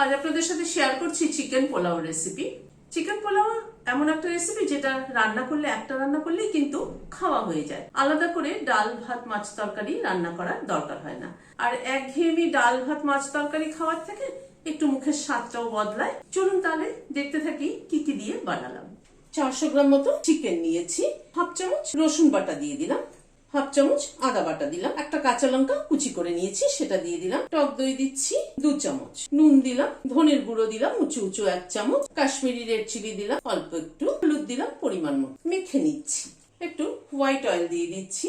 আজ আপনাদের সাথে শেয়ার করছি chicken pulao recipe. Chicken pulao এমন একটা রেসিপি যেটা রান্না করলেই কিন্তু খাওয়া হয়ে যায়। আলাদা করে ডাল ভাত মাছ তরকারি রান্না করার দরকার হয় না। আর একঘেয়েমি ডাল ভাত মাছ তরকারি খাওয়ার থেকে একটু মুখের স্বাদটাও বদলায়। চলুন তাহলে দেখতে থাকি কি কি দিয়ে বানালাম। 400 গ্রাম মতো চিকেন নিয়েছি, হাফ চামচ রসুন বাটা দিয়ে দিলাম, হাফ চামচ আদা বাটা দিলাম, একটা কাঁচা লঙ্কা কুচি করে নিয়েছি সেটা দিয়ে দিলাম, টক দই দিচ্ছি 2 চামচ, নুন দিলাম, ধনের গুঁড়ো দিলাম উঁচু উঁচু 1 চামচ, কাশ্মীরি রেড চিলি দিলাম অল্প একটু, হলুদ দিলাম পরিমাণ মতো, মেখে নিচ্ছি। একটু হোয়াইট অয়েল দিয়ে দিচ্ছি।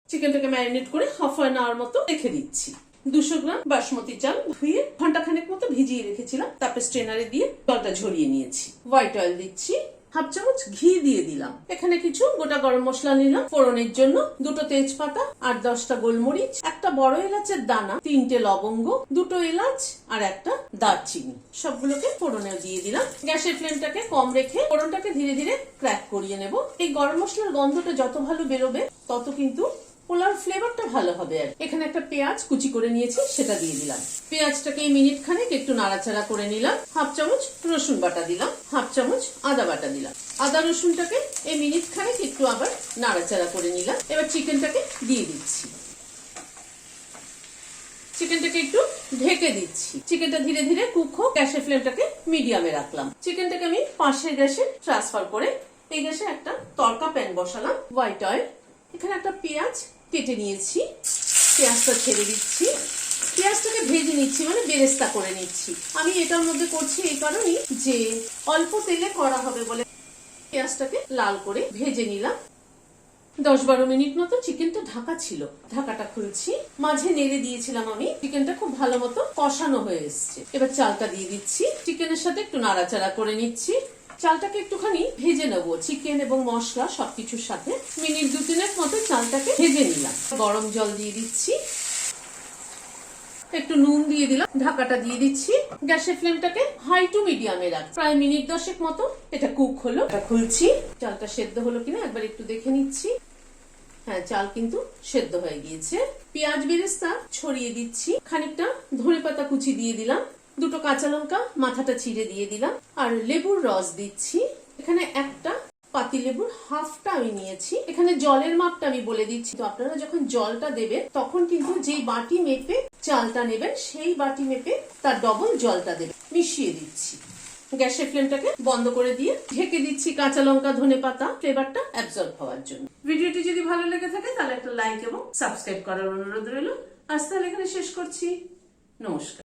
চিকেনটাকে ম্যারিনেট করে হাফ অ্যান আওয়ার মতো রেখে দিচ্ছি। 200 গ্রাম বাসমতি চাল ধুয়ে ঘন্টাখানেক মতো ভিজিয়ে রেখেছিলাম, তারপরে স্ট্রেনারে দিয়ে জলটা ঝরিয়ে নিয়েছি। হোয়াইট অয়েল দিচ্ছি, হাফ চামচ ঘি দিয়ে দিলাম। এখানে কিছু গোটা গরম মশলা নিলাম ফোড়নের জন্য, 2টো তেজপাতা, 8-10টা গোলমরিচ, একটা বড় এলাচের দানা, 3টে লবঙ্গ, 2টো এলাচ আর একটা দারচিনি, সবগুলোকে ফোড়নে দিয়ে দিলাম। গ্যাসের ফ্লেমটাকে কম রেখে ফোড়নটাকে ধীরে ধীরে ক্র্যাক করিয়ে নেব। এই গরম মশলার গন্ধটা যত ভালো বেরোবে তত কিন্তু পোলাওর ফ্লেভারটা ভালো হবে। আর এখানে একটা পেঁয়াজ কুচি করে নিয়েছি সেটা দিয়ে দিলাম। পেঁয়াজটাকে মিনিট খানেক একটু নাড়াচাড়া করে নিলাম। হাফ চামচ রসুন বাটা দিলাম, হাফ চামচ আদা বাটা দিলাম। আদা রসুনটাকে এই মিনিট খানেক একটু আবার নাড়াচাড়া করে নিলাম। এবার চিকেনটাকে দিয়ে দিচ্ছি। চিকেনটাকে একটু ঢেকে দিচ্ছি। চিকেনটা ধীরে ধীরে কুক হোক। গ্যাসের ফ্লেমটাকে মিডিয়ামে রাখলাম। চিকেনটাকে আমি পাশের গ্যাসে ট্রান্সফার করে এই গ্যাসে একটা তড়কা প্যান বসালাম। হোয়াইট অয়েল, এখানে একটা পেঁয়াজ কেটে নিয়েছি, পেঁয়াজটা ছেড়ে দিচ্ছি। পেঁয়াজটাকে ভেজে নিচ্ছি, মানে বেরেস্তা করে নিচ্ছি। আমি এটার মধ্যে করছি এই কারণেই যে অল্প তেলে করা হবে বলে পেঁয়াজটাকে লাল করে ভেজে নিলাম। 10-12 মিনিট মতো চিকেনটা ঢাকা ছিল, ঢাকাটা খুলছি। মাঝে নেড়ে দিয়েছিলাম আমি। চিকেনটা খুব ভালো মতো কষানো হয়ে এসছে। এবার চালটা দিয়ে দিচ্ছি, চিকেনের সাথে একটু নাড়াচাড়া করে নিচ্ছি। চালটাকে একটুখানি ভেজে নেবো, চিকেন এবং মশলা সবকিছুর সাথে। মিনিট 2-3 মতো চালটাকে ভেজে নিলাম। গরম জল দিয়ে দিচ্ছি, একটু নুন দিয়ে দিলাম, ঢাকাটা দিয়ে দিচ্ছি। গ্যাসের ফ্লেমটাকে হাই টু মিডিয়ামে রাখ। প্রায় মিনিট 10 মতো এটা কুক হলো। এটা খুলছি, চালটা সেদ্ধ হলো কিনা একবার একটু দেখে নিচ্ছি। হ্যাঁ, চাল কিন্তু সেদ্ধ হয়ে গিয়েছে। পেঁয়াজ বেরেস্তা ছড়িয়ে দিচ্ছি, খানিকটা ধনেপাতা কুচি দিয়ে দিলাম, 2টো কাঁচা লঙ্কা মাথাটা চিড়ে দিয়ে দিলাম, আর লেবুর রস দিচ্ছি। এখানে একটা পাতি লেবুর হাফটা আমি নিয়েছি। এখানে জলের মাপটা আমি বলে দিচ্ছি, তো আপনারা যখন জলটা দেবেন তখন কিন্তু যেই বাটি মেপে চালটা নেবেন সেই বাটি মেপে তার ডবল জলটা দেবেন। মিশিয়ে দিচ্ছি। গ্যাসের ফ্লেমটাকে বন্ধ করে দিয়ে ঢেকে দিচ্ছি কাঁচা লঙ্কা ধনেপাতা ফ্লেভারটা অ্যাবজর্ব হওয়ার জন্য। ভিডিওটি যদি ভালো লেগে থাকে তাহলে একটা লাইক এবং সাবস্ক্রাইব করার অনুরোধ রইল। আজ তাহলে এখানে শেষ করছি। নমস্কার।